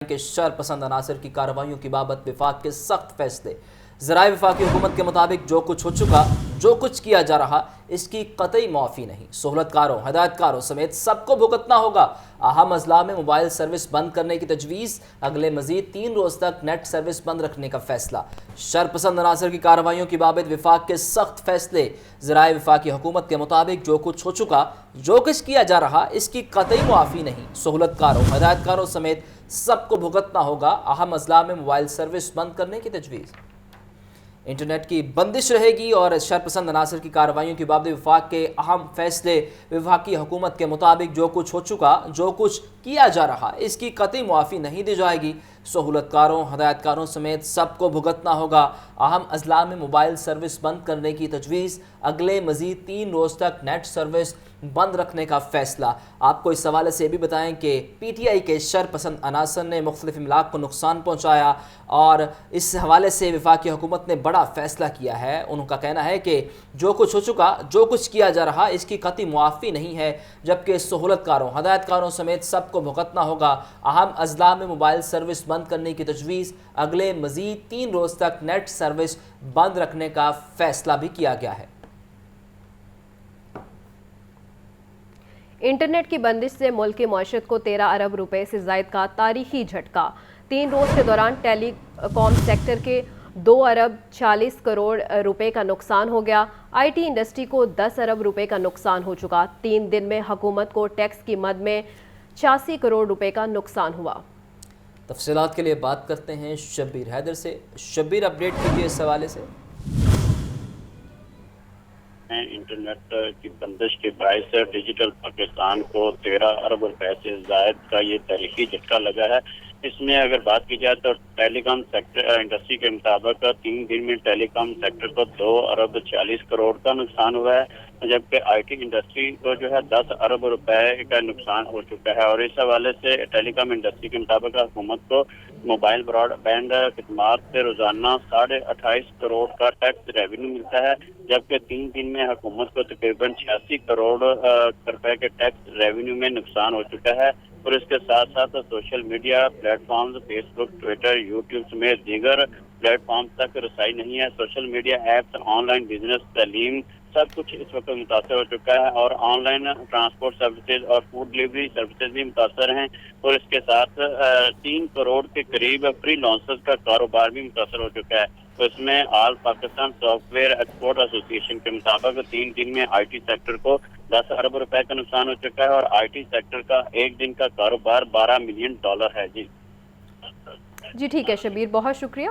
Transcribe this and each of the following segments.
کے شر پسند عناصر کی کارروائیوں کی بابت وفاق کے سخت فیصلے۔ ذرائع وفاقی حکومت کے مطابق جو کچھ ہو چکا، جو کچھ کیا جا رہا، اس کی قطعی معافی نہیں۔ سہولت کاروں، ہدایت کاروں سمیت سب کو بھگتنا ہوگا۔ اہم اضلاع میں موبائل سروس بند کرنے کی تجویز، اگلے مزید 3 روز تک نیٹ سروس بند رکھنے کا فیصلہ۔ شر پسند عناصر کی کارروائیوں کی بابت وفاق کے سخت فیصلے۔ ذرائع وفاقی حکومت کے مطابق جو کچھ ہو چکا، جو کچھ کیا جا رہا، اس کی قطعی معافی نہیں۔ سہولت کاروں، ہدایت کاروں سمیت سب کو بھگتنا ہوگا۔ اہم اضلاع میں موبائل سروس بند کرنے کی تجویز۔ انٹرنیٹ کی بندش رہے گی اور شرپسند عناصر کی کارروائیوں کی بابت وفاق کے اہم فیصلے۔ وفاقی حکومت کے مطابق جو کچھ ہو چکا، جو کچھ کیا جا رہا، اس کی قطعی معافی نہیں دی جائے گی۔ سہولت کاروں، ہدایت کاروں سمیت سب کو بھگتنا ہوگا۔ اہم اضلاع میں موبائل سروس بند کرنے کی تجویز، اگلے مزید 3 روز تک نیٹ سروس بند رکھنے کا فیصلہ۔ آپ کو اس حوالے سے بھی بتائیں کہ پی ٹی آئی کے شر پسند عناصر نے مختلف املاک کو نقصان پہنچایا اور اس حوالے سے وفاقی حکومت نے بڑا فیصلہ کیا ہے۔ ان کا کہنا ہے کہ جو کچھ ہو چکا، جو کچھ کیا جا رہا، اس کی قطعی معافی نہیں ہے، جبکہ سہولت کاروں، ہدایت کاروں سمیت سب کو بھگتنا ہوگا۔ اہم اضلاع میں موبائل سروس بند کرنے کی تجویز، اگلے مزید 3 روز تک نیٹ سروس بند رکھنے کا فیصلہ بھی کیا گیا ہے۔ انٹرنیٹ کی بندش سے ملک کی معیشت کو 13 ارب روپے سے زائد کا تاریخی جھٹکا۔ 3 روز کے دوران ٹیلی کام سیکٹر کے 2 ارب 40 کروڑ روپے کا نقصان ہو گیا۔ آئی ٹی انڈسٹری کو 10 ارب روپے کا نقصان ہو چکا۔ 3 دن میں حکومت کو ٹیکس کی مد میں 86 کروڑ روپے کا نقصان ہوا۔ تفصیلات کے لیے بات کرتے ہیں شبیر حیدر سے۔ شبیر، اپڈیٹ کیجیے اس حوالے سے۔ انٹرنیٹ کی بندش کے باعث ڈیجیٹل پاکستان کو 13 ارب روپے سے زائد کا یہ تاریخی جھٹکا لگا ہے۔ اس میں اگر بات کی جائے تو ٹیلی کام سیکٹر انڈسٹری کے مطابق 3 دن میں ٹیلی کام سیکٹر کو 2 ارب 40 کروڑ کا نقصان ہوا ہے، جبکہ آئی ٹی انڈسٹری کو جو ہے 10 ارب روپے کا نقصان ہو چکا ہے۔ اور اس حوالے سے ٹیلی کام انڈسٹری کے مطابق حکومت کو موبائل براڈ بینڈ خدمات سے روزانہ 28.5 کروڑ کا ٹیکس ریونیو ملتا ہے، جبکہ 3 دن میں حکومت کو تقریباً 86 کروڑ روپے کے ٹیکس ریونیو میں نقصان ہو چکا ہے۔ اور اس کے ساتھ ساتھ سوشل میڈیا پلیٹ فارمز، فیس بک، ٹویٹر، یوٹیوب سمیت دیگر پلیٹ فارم تک رسائی نہیں ہے۔ Social media apps, online business, تعلیم، سب کچھ اس وقت متاثر ہو چکا ہے اور آن لائن ٹرانسپورٹ سروسز اور فوڈ ڈلیوری سروسز بھی متاثر ہیں۔ اور اس کے ساتھ 3 کروڑ کے قریب فری لانسز کا کاروبار بھی متاثر ہو چکا ہے۔ تو اس میں آل پاکستان سافٹ ویئر ایکسپورٹ ایسوسی ایشن کے مطابق 3 دن میں آئی ٹی سیکٹر کو 10 ارب روپے کا نقصان ہو چکا ہے اور آئی ٹی سیکٹر کا ایک دن کا کاروبار $12 ملین ہے۔ جی ٹھیک ہے شبیر، بہت شکریہ۔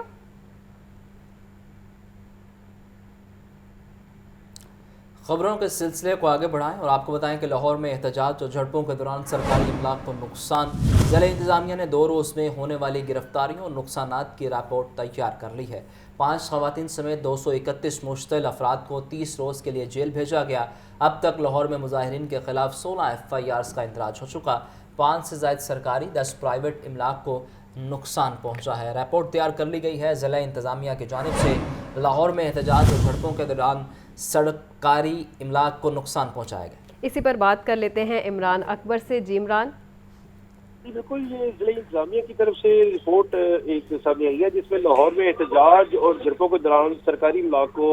خبروں کے سلسلے کو آگے بڑھائیں اور آپ کو بتائیں کہ لاہور میں احتجاج اور جھڑپوں کے دوران سرکاری املاک کو نقصان۔ ضلع انتظامیہ نے 2 روز میں ہونے والی گرفتاریوں اور نقصانات کی رپورٹ تیار کر لی ہے۔ 5 خواتین سمیت 231 مشتعل افراد کو 30 روز کے لیے جیل بھیجا گیا۔ اب تک لاہور میں مظاہرین کے خلاف 16 FIRs کا اندراج ہو چکا۔ 5 سے زائد سرکاری، 10 پرائیویٹ املاک کو نقصان پہنچا ہے۔ رپورٹ تیار کر لی گئی ہے۔ ضلع انتظامیہ کی جانب سے لاہور میں احتجاج اور جھڑپوں کے دوران سرکاری املاک کو نقصان پہنچایا گیا۔ اسی پر بات کر لیتے ہیں عمران اکبر سے۔ جی عمران۔ بالکل، یہ ضلع انتظامیہ کی طرف سے رپورٹ ایک سامنے آئی ہے جس میں لاہور میں احتجاج اور جھڑپوں کے دوران سرکاری املاک کو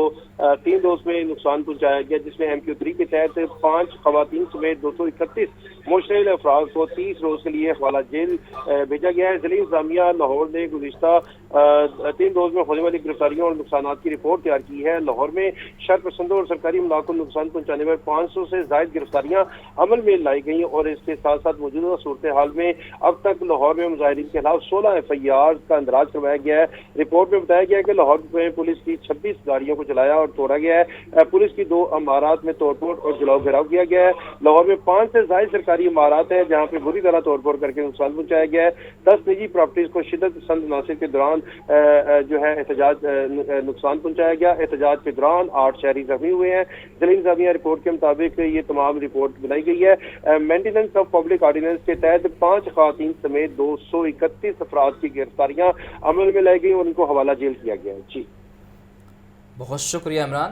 3 روز میں نقصان پہنچایا گیا، جس میں MQ3 کے تحت 5 خواتین سمیت 231 مشتعل افراد کو 30 روز کے لیے حوالہ جیل بھیجا گیا ہے۔ ضلع انتظامیہ لاہور نے گزشتہ 3 روز میں ہونے والی گرفتاریوں اور نقصانات کی رپورٹ تیار کی ہے۔ لاہور میں شر پسندوں اور سرکاری املاک کو نقصان پہنچانے پر 500 سے زائد گرفتاریاں عمل میں لائی گئیں اور اس کے ساتھ ساتھ موجودہ صورتحال میں اب تک لاہور میں مظاہرین کے خلاف 16 FIRs کا اندراج کروایا گیا ہے۔ رپورٹ میں بتایا گیا ہے کہ لاہور میں پولیس کی 26 گاڑیوں کو جلایا اور توڑا گیا ہے۔ پولیس کی 2 عمارات میں توڑ پھوڑ اور جلاؤ گھیراؤ کیا گیا ہے۔ لاہور میں 5 سے زائد سرکاری عمارات ہیں جہاں پہ بری طرح توڑ پھوڑ کر کے نقصان پہنچایا گیا ہے۔ 10 نجی پراپرٹیز کو شدت پسند عناصر کے دوران جو ہے احتجاج نقصان پہنچایا گیا۔ احتجاج کے دوران 8 شہری زخمی ہوئے ہیں۔ ضلع انتظامیہ رپورٹ کے مطابق یہ تمام رپورٹ بنائی گئی ہے۔ مینٹیننس آف پبلک آرڈیننس کے تحت 5 خواتین سمیت 231 افراد کی گرفتاریاں عمل میں لائی گئی اور ان کو حوالہ جیل کیا گیا ہے۔ جی بہت شکریہ عمران۔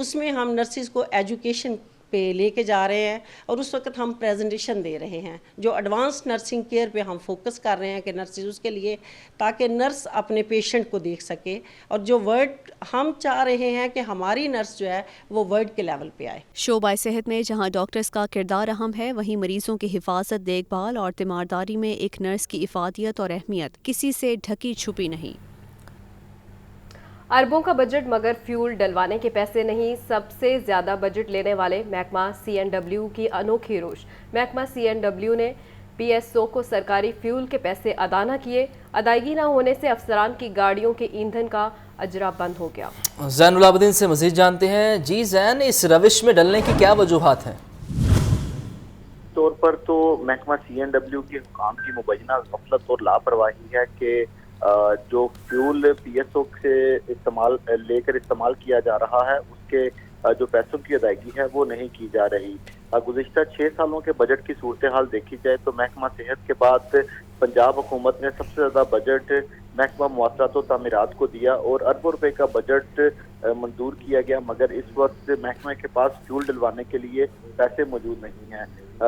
اس میں ہم نرسز کو ایجوکیشن پہ لے کے جا رہے ہیں اور اس وقت ہم پریزنٹیشن دے رہے ہیں جو ایڈوانس نرسنگ کیئر پہ ہم فوکس کر رہے ہیں کہ نرسز اس کے لیے تاکہ نرس اپنے پیشنٹ کو دیکھ سکے اور جو ورڈ ہم چاہ رہے ہیں کہ ہماری نرس جو ہے وہ ورڈ کے لیول پہ آئے. شعبہ صحت میں جہاں ڈاکٹرز کا کردار اہم ہے وہیں مریضوں کی حفاظت دیکھ بھال اور تیمارداری میں ایک نرس کی افادیت اور اہمیت کسی سے ڈھکی چھپی نہیں. اربوں کا بجٹ مگر فیول ڈلوانے کے پیسے نہیں. سب سے زیادہ بجٹ لینے والے محکمہ CNW کی انوکھی روش. محکمہ CNW نے PSO کو سرکاری فیول کے پیسے ادا نہ کیے. ادائیگی نہ ہونے سے افسران کی گاڑیوں کے ایندھن کا اجرا بند ہو گیا. زین العابدین سے مزید جانتے ہیں. جی زین، اس روش میں ڈلنے کی کیا وجوہات ہیں؟ طور پر تو محکمہ CNW کے حکام کی مبینہ غفلت اور لاپرواہی ہے کہ جو فیول PSO سے لے کر استعمال کیا جا رہا ہے اس کے جو پیسوں کی ادائیگی ہے وہ نہیں کی جا رہی. گزشتہ 6 سالوں کے بجٹ کی صورتحال دیکھی جائے تو محکمہ صحت کے بعد پنجاب حکومت نے سب سے زیادہ بجٹ محکمہ مواصلات و تعمیرات کو دیا اور اربوں روپے کا بجٹ منظور کیا گیا، مگر اس وقت محکمہ کے پاس فیول ڈلوانے کے لیے پیسے موجود نہیں ہیں.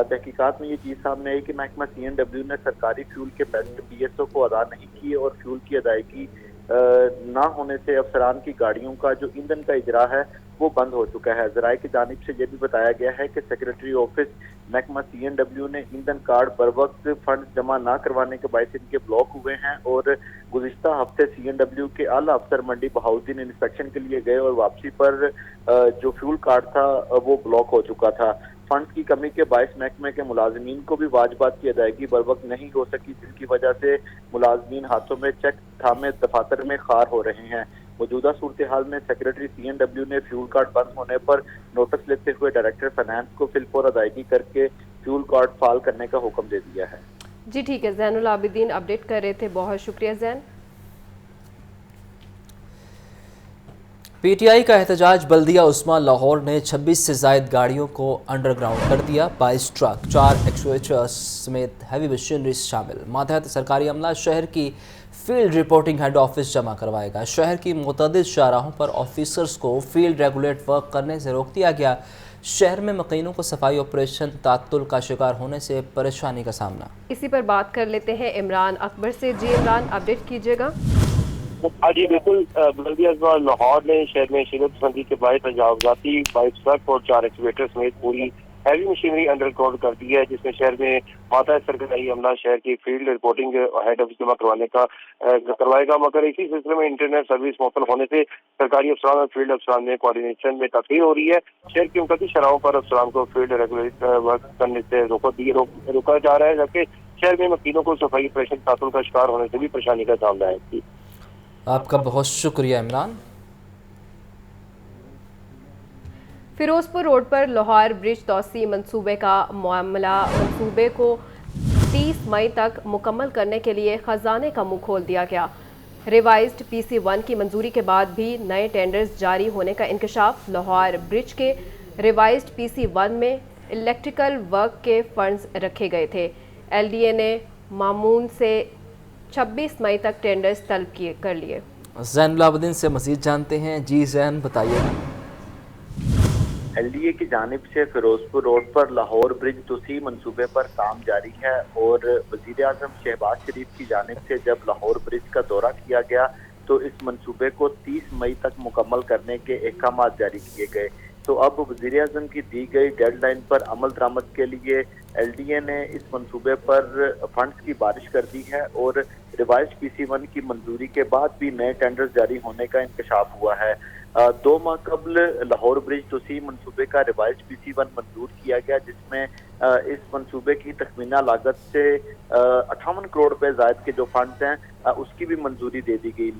تحقیقات میں یہ چیز سامنے آئی کہ محکمہ CNW نے سرکاری فیول کے پیسے PSO کو ادا نہیں کیے اور فیول کی ادائیگی نہ ہونے سے افسران کی گاڑیوں کا جو ایندھن کا اجرا ہے وہ بند ہو چکا ہے. ذرائع کی جانب سے یہ بھی بتایا گیا ہے کہ سیکریٹری آفس محکمہ CNW نے ایندھن کارڈ بر وقت فنڈ جمع نہ کروانے کے باعث ان کے بلاک ہوئے ہیں اور گزشتہ ہفتے CNW کے اعلیٰ افسر منڈی بہاؤالدین انسپیکشن کے لیے گئے اور واپسی پر جو فیول کارڈ تھا وہ بلاک ہو چکا تھا. فنڈ کی کمی کے باعث محکمے کے ملازمین کو بھی واجبات کی ادائیگی بر وقت نہیں ہو سکی، جن کی وجہ سے ملازمین ہاتھوں میں چیک تھامے دفاتر میں خار ہو رہے ہیں. موجودہ صورتحال میں سیکریٹری CNW نے فیول کارڈ بند ہونے پر نوٹس لیتے ہوئے ڈائریکٹر فائنانس کو فی الفور ادائیگی کر کے فیول کارڈ فعال کرنے کا حکم دے دیا ہے. جی ٹھیک ہے، زین العابدین اپڈیٹ کر رہے تھے، بہت شکریہ زین. PTI کا احتجاج. بلدیہ عثمان لاہور نے 26 سے زائد گاڑیوں کو انڈر گراؤنڈ کر دیا. 22 ٹرک، 4 ایکسکیویٹرز سمیت ہیوی مشینریز شامل. ماتحت سرکاری عملہ شہر کی فیلڈ رپورٹنگ ہیڈ آفس جمع کروائے گا. شہر کی متعدد شاہراہوں پر آفیسرز کو فیلڈ ریگولیٹ ورک کرنے سے روک دیا گیا. شہر میں مقینوں کو صفائی آپریشن تعطل کا شکار ہونے سے پریشانی کا سامنا. اسی پر بات کر لیتے ہیں عمران اکبر سے. جی عمران، اپڈیٹ کیجیے گا. جی بالکل، بلدیہ لاہور نے شہر میں شدت پسندی کے باعث تجاوزاتی 22 ٹرک اور 4 ایکسکیویٹر سمیت پوری ہیوی مشینری انڈر گراؤنڈ کر دی ہے، جس میں شہر میں ماتحت سرکاری عملہ شہر کی فیلڈ رپورٹنگ ہیڈ آفس جمع کروائے گا. مگر اسی سلسلے میں انٹرنیٹ سروس معطل ہونے سے سرکاری افسران اور فیلڈ افسران میں کوارڈینیشن میں تاخیر ہو رہی ہے. شہر کی مختلف شاہراہوں پر افسران کو فیلڈ ریگولیٹ ورک کرنے سے روکا جا رہا ہے، جبکہ شہر میں مکینوں کو صفائی آپریشن تعطل کا شکار ہونے سے بھی پریشانی کا سامنا ہے. آپ کا بہت شکریہ عمران. فیروزپور روڈ پر لاہور برج توسیع منصوبے کا معاملہ. منصوبے کو 30 مئی تک مکمل کرنے کے لیے خزانے کا منہ کھول دیا گیا. ریوائزڈ PC1 کی منظوری کے بعد بھی نئے ٹینڈرز جاری ہونے کا انکشاف. لاہور برج کے ریوائزڈ PC1 میں الیکٹریکل ورک کے فنڈز رکھے گئے تھے. LDA نے معمون سے 26 مئی تک ٹینڈرز طلب کر لیے. زین العابدین سے مزید جانتے ہیں. جی زین، بتائیے. LDA کی جانب سے فیروزپور روڈ پر لاہور برج توسیع منصوبے پر کام جاری ہے اور وزیر اعظم شہباز شریف کی جانب سے جب لاہور برج کا دورہ کیا گیا تو اس منصوبے کو 30 مئی تک مکمل کرنے کے احکامات جاری کیے گئے. تو اب وزیر اعظم کی دی گئی ڈیڈ لائن پر عمل درآمد کے لیے LDA نے اس منصوبے پر فنڈز کی بارش کر دی ہے اور ریوائزڈ PC1 کی منظوری کے بعد بھی نئے ٹینڈرز جاری ہونے کا انکشاف ہوا ہے. 2 ماہ قبل لاہور برج توسیع منصوبے کا ریوائزڈ PC1 منظور کیا گیا، جس میں اس منصوبے کی تخمینہ لاگت سے 58 کروڑ روپے زائد کے جو فنڈز ہیں اس کی بھی منظوری دے دی گئی.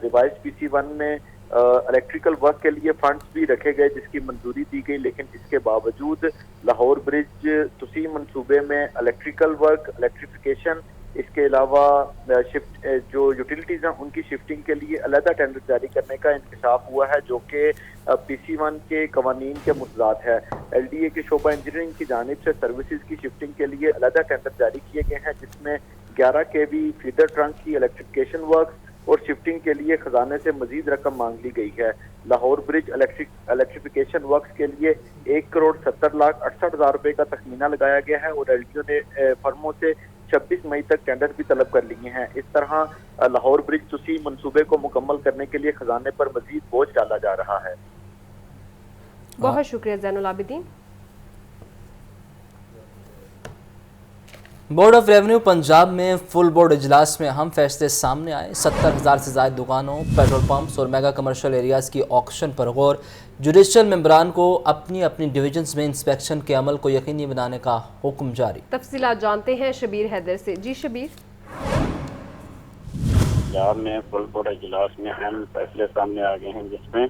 ریوائزڈ PC1 میں الیکٹریکل ورک کے لیے فنڈز بھی رکھے گئے جس کی منظوری دی گئی، لیکن اس کے باوجود لاہور برج توسیع منصوبے میں الیکٹریکل ورک، الیکٹریفیکیشن، اس کے علاوہ شفٹ جو یوٹیلیٹیز ہیں ان کی شفٹنگ کے لیے علیحدہ ٹینڈر جاری کرنے کا انکشاف ہوا ہے، جو کہ PC1 کے قوانین کے متضاد ہے. LDA کے شعبہ انجینئرنگ کی جانب سے سروسز کی شفٹنگ کے لیے علیحدہ ٹینڈر جاری کیے گئے ہیں، جس میں 11 kV فیڈر ٹرنک کی الیکٹریفیکیشن ورکس، اور شفٹنگ کے لیے خزانے سے مزید رقم مانگ لی گئی ہے۔ لاہور برج الیکٹریفیکیشن ورکس کے لیے 1,70,68,000 روپے کا تخمینہ لگایا گیا ہے اور ایل ڈی او نے فرموں سے 26 مئی تک ٹینڈر بھی طلب کر لیے ہیں۔ اس طرح لاہور برج توسیع منصوبے کو مکمل کرنے کے لیے خزانے پر مزید بوجھ ڈالا جا رہا ہے۔ بہت شکریہ زین العابدین۔ بورڈ آف ریونیو پنجاب میں فل بورڈ اجلاس میں اہم فیصلے سامنے آئے۔ 70,000 سے زائد دکانوں، پیٹرول پمپس اور میگا کمرشل ایریاز کی آکشن پر غور۔ جوڈیشل ممبران کو اپنی اپنی ڈویژنز میں انسپیکشن کے عمل کو یقینی بنانے کا حکم جاری۔ تفصیلات جانتے ہیں شبیر حیدر سے۔ جی شبیر۔ پنجاب میں فل بورڈ اجلاس میں اہم فیصلے سامنے آ گئے ہیں، جس میں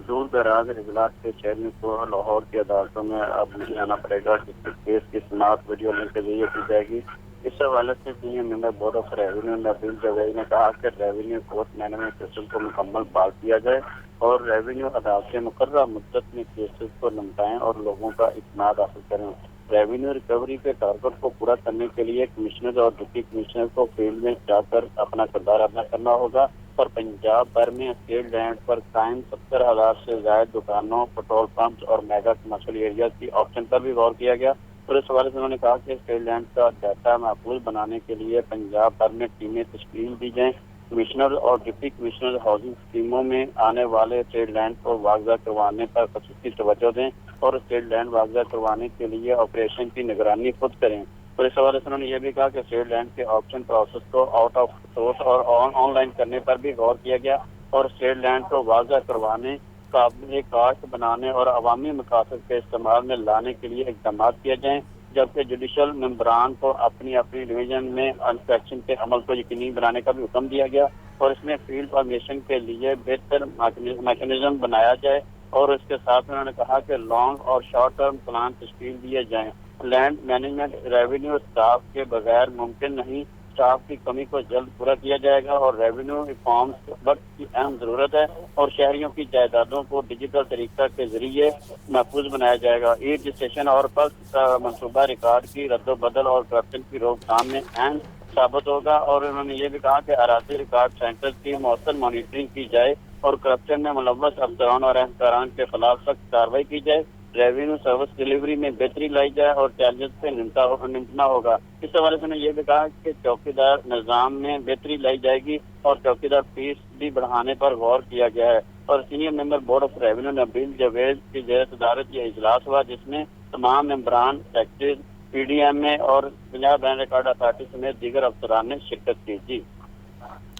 دور دراز اجلاس کے چیئرمین کو لاہور کی عدالتوں میں اب نہیں آنا پڑے گا، جس کیس کی سماعت ویڈیو لنک کے ذریعے کی جائے گی۔ اس حوالے سے senior member board of revenue Nabeel Javed نے کہا کہ ریونیو کورٹ مینجمنٹ سسٹم کو مکمل بحال کیا جائے اور ریونیو عدالتیں مقررہ مدت میں کیسز کو نمٹائیں اور لوگوں کا اعتماد حاصل کریں۔ ریونیو ریکوری کے ٹارگٹ کو پورا کرنے کے لیے کمشنر اور ڈپٹی کمشنر کو فیلڈ میں جا کر اپنا کردار ادا کرنا ہوگا اور پنجاب بھر میں اسٹیٹ لینڈ پر قائم 70,000 سے زائد دکانوں، پیٹرول پمپس اور میگا کمرشل ایریاز کی آپشن پر بھی غور کیا گیا۔ اور اس حوالے سے انہوں نے کہا کہ اسٹیٹ لینڈ کا ڈیٹا محفوظ بنانے کے لیے پنجاب بھر میں ٹیمیں تشکیل دی جائیں۔ کمشنر اور ڈپٹی کمشنر ہاؤسنگ اسکیموں میں آنے والے اسٹیٹ لینڈ کو واضح کروانے پر خصوصی توجہ دیں اور اسٹیٹ لینڈ واضح کروانے کے لیے آپریشن کی نگرانی خود کریں۔ اور اس حوالے سے انہوں نے یہ بھی کہا کہ اسٹیٹ لینڈ کے آپشن پروسیس کو آؤٹ آف سورس اور آن لائن کرنے پر بھی غور کیا گیا اور اسٹیٹ لینڈ کو واضح کروانے، قابل کاشت بنانے اور عوامی مقاصد کے استعمال میں لانے کے لیے اقدامات کیے جائیں، جبکہ جوڈیشل ممبران کو اپنی اپنی ڈویژن میں انسپیکشن کے عمل کو یقینی بنانے کا بھی حکم دیا گیا اور اس میں فیلڈ فارمیشن کے لیے بہتر میکینزم بنایا جائے اور اس کے ساتھ انہوں نے کہا کہ لانگ اور شارٹ ٹرم پلان تشکیل دیے جائیں۔ لینڈ مینجمنٹ ریونیو اسٹاف کے بغیر ممکن نہیں، اسٹاف کی کمی کو جلد پورا کیا جائے گا اور ریونیو ریفارمز وقت کی اہم ضرورت ہے اور شہریوں کی جائیدادوں کو ڈیجیٹل طریقہ کے ذریعے محفوظ بنایا جائے گا۔ ای رجسٹریشن اور پس منصوبہ ریکارڈ کی رد و بدل اور کرپشن کی روک تھام میں اہم ثابت ہوگا اور انہوں نے یہ بھی کہا کہ اراضی ریکارڈ سینٹر کی مؤثر مانیٹرنگ کی جائے اور کرپشن میں ملوث افسران اور اہلکاران کے خلاف سخت کارروائی کی جائے۔ ریونیو سروس ڈلیوری میں بہتری لائی جائے اور چارجز سے نمٹنا ہوگا۔ اس حوالے سے یہ بھی کہا کہ چوکیدار نظام میں بہتری لائی جائے گی اور چوکیدار فیس بھی بڑھانے پر غور کیا گیا ہے۔ اور senior member board of revenue Nabeel Javed کی زیر صدارت یہ اجلاس ہوا، جس میں تمام ممبران، سیکرٹریز، پی ڈی ایم اے اور پنجاب لینڈ ریکارڈ اتھارٹی سمیت دیگر افسران نے شرکت کی۔ جی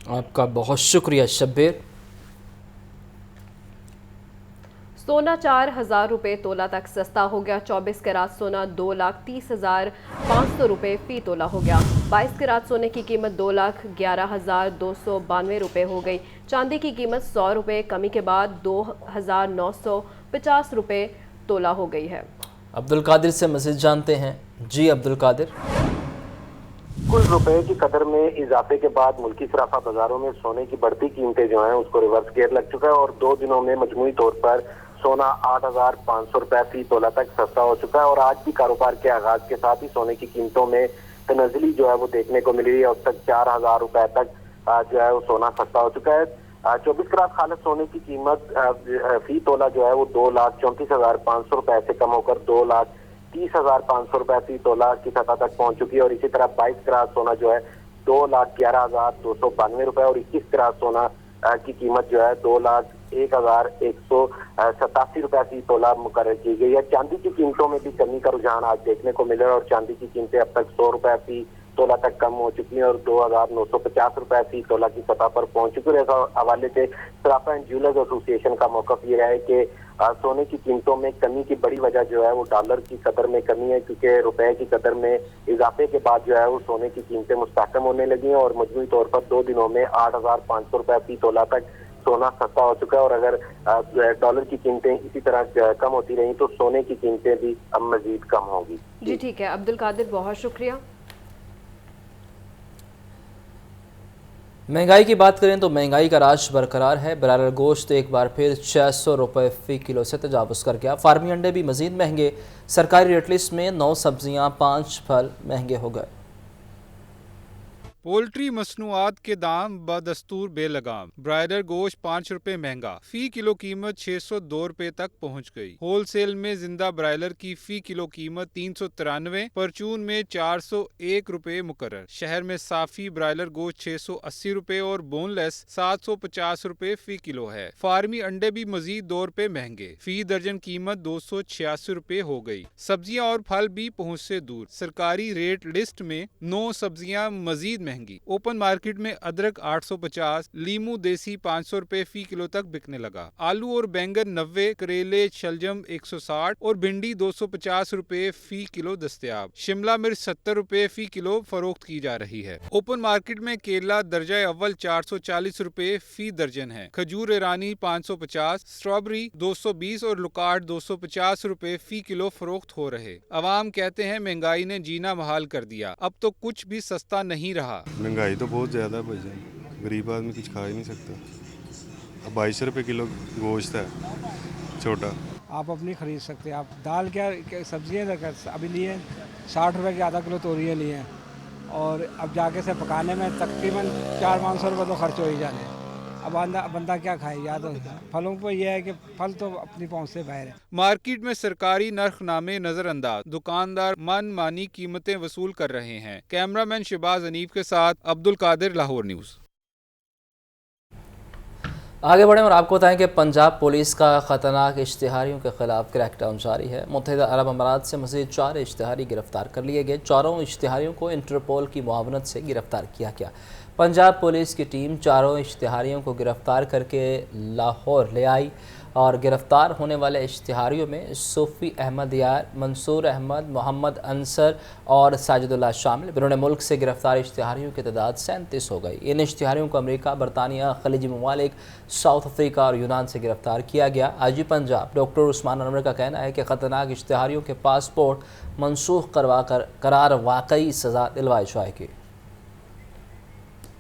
آپ کا بہت شکریہ شبیر۔ سونا 4,000 روپے تولہ تک سستا ہو گیا۔ 24 کیرات سونا 2,30,500 روپے فی تولہ ہو گیا۔ 22 کیرات سونے کی قیمت 2,11,292 روپے ہو گئی۔ چاندی کی قیمت 100 روپے کمی کے بعد 2,950 روپے تولہ ہو گئی ہے۔ عبدالقادر سے مزید جانتے ہیں۔ جی عبدالقادر۔ کل روپے کی قدر میں اضافے کے بعد ملکی صرافہ بازاروں میں سونے کی بڑھتی قیمتیں جو ہیں اس کو ریورس گیئر لگ چکا ہے اور 2 دنوں میں مجموعی طور پر سونا 8,500 روپے فی تولہ تک سستا ہو چکا ہے اور آج بھی کاروبار کے آغاز کے ساتھ ہی سونے کی قیمتوں میں تنزلی جو ہے وہ دیکھنے کو مل رہی ہے۔ اب تک 4,000 روپے تک جو ہے وہ سونا سستا ہو چکا ہے۔ 24 کیرات خالص سونے کی قیمت فی تولہ جو ہے وہ 2,34,500 روپے سے کم ہو کر 2,30,500 روپے فی تولہ کی سطح تک پہنچ چکی ہے اور اسی طرح 22 کیرات سونا جو ہے 2,11,292 روپے اور 21 کیرات سونا کی قیمت جو ہے 2,01,187 روپے فی تولہ مقرر کی گئی ہے۔ چاندی کی قیمتوں میں بھی کمی کا رجحان آج دیکھنے کو ملا ہے اور چاندی کی قیمتیں اب تک 100 روپے فی تولہ تک کم ہو چکی ہیں اور 2,950 روپے فی تولہ کی سطح پر پہنچ چکی ہے۔ اس حوالے سے صرافہ اینڈ جیولرز ایسوسی ایشن کا موقف یہ ہے کہ سونے کی قیمتوں میں کمی کی بڑی وجہ جو ہے وہ ڈالر کی قدر میں کمی ہے، کیونکہ روپے کی قدر میں اضافے کے بعد جو ہے وہ سونے کی قیمتیں مستحکم ہونے لگی ہیں اور مجموعی طور پر 2 دنوں میں 8,500 روپے فی تولہ تک سونا سستا ہو چکا ہے اور اگر ڈالر کی قیمتیں اسی طرح کم ہوتی رہیں تو سونے کی قیمتیں بھی اب مزید کم ہوگی۔ جی ٹھیک ہے عبدالقادر، بہت شکریہ۔ مہنگائی کی بات کریں تو مہنگائی کا راج برقرار ہے۔ برائلر گوشت ایک بار پھر 600 روپے فی کلو سے تجاوز کر گیا۔ فارمی انڈے بھی مزید مہنگے۔ سرکاری ریٹ لسٹ میں 9 سبزیاں 5 پھل مہنگے ہو گئے۔ پولٹری مصنوعات کے دام بدستور بے لگام، برائلر گوشت 5 روپے مہنگا، فی کلو قیمت 602 روپے تک پہنچ گئی۔ ہول سیل میں زندہ برائلر کی فی کلو قیمت 393، پرچون میں 401 روپے مقرر۔ شہر میں صافی برائلر گوشت 680 روپے اور بون لیس 750 روپے فی کلو ہے۔ فارمی انڈے بھی مزید 2 روپے مہنگے، فی درجن قیمت 286 روپے ہو گئی۔ سبزیاں اور پھل بھی پہنچ سے دور، سرکاری ریٹ لسٹ میں 9 سبزیاں مزید مہنگی۔ اوپن مارکیٹ میں ادرک 850، لیمو دیسی 500 روپے فی کلو تک بکنے لگا۔ آلو اور بینگن 90، کریلے شلجم 160 اور بھنڈی 250 روپے فی کلو دستیاب۔ شملہ مرچ 70 روپے فی کلو فروخت کی جا رہی ہے۔ اوپن مارکیٹ میں کیلا درجہ اول 440 روپے فی درجن ہے۔ کھجور ایرانی 550، اسٹرابری 220 اور لکاٹ 250 روپے فی کلو فروخت ہو رہے۔ عوام کہتے ہیں مہنگائی نے جینا محال کر دیا، اب تو کچھ بھی سستا نہیں رہا۔ مہنگائی تو بہت زیادہ ہے بھائی جان، غریب آدمی کچھ کھا ہی نہیں سکتا۔ اب 22 روپے کلو گوشت ہے چھوٹا۔ آپ اپنی خرید سکتے ہیں، آپ دال کیا سبزیاں ابھی لیے 60 روپے کے آدھا کلو توریاں لیے ہیں، اور اب جا کے سے پکانے میں تقریباً 400-500 روپے تو خرچ ہو ہی جانے۔ اب بندہ کیا کھائے، یاد پھلوں پہ یہ ہے کہ پھل تو اپنی پہنچ سے باہر ہے۔ مارکیٹ میں سرکاری نرخ نامے نظر انداز، دکاندار من مانی قیمتیں وصول کر رہے ہیں۔ کیمرہ مین شہباز حنیف کے ساتھ عبد القادر، لاہور نیوز۔ آگے بڑھیں اور آپ کو بتائیں کہ پنجاب پولیس کا خطرناک اشتہاریوں کے خلاف کریک ڈاؤن جاری ہے۔ متحدہ عرب امارات سے مزید 4 اشتہاری گرفتار کر لیے گئے۔ چاروں اشتہاریوں کو انٹرپول کی معاونت سے گرفتار کیا گیا۔ پنجاب پولیس کی ٹیم چاروں اشتہاریوں کو گرفتار کر کے لاہور لے آئی اور گرفتار ہونے والے اشتہاریوں میں صوفی احمد یار، منصور احمد، محمد انصر اور ساجد اللہ شامل۔ بیرون ملک سے گرفتار اشتہاریوں کی تعداد 37 ہو گئی۔ ان اشتہاریوں کو امریکہ، برطانیہ، خلیجی ممالک، ساؤتھ افریقہ اور یونان سے گرفتار کیا گیا۔ آئی جی پنجاب ڈاکٹر عثمان انور کا کہنا ہے کہ خطرناک اشتہاریوں کے پاسپورٹ منسوخ کروا کر قرار واقعی سزا دلوائی جائے گی۔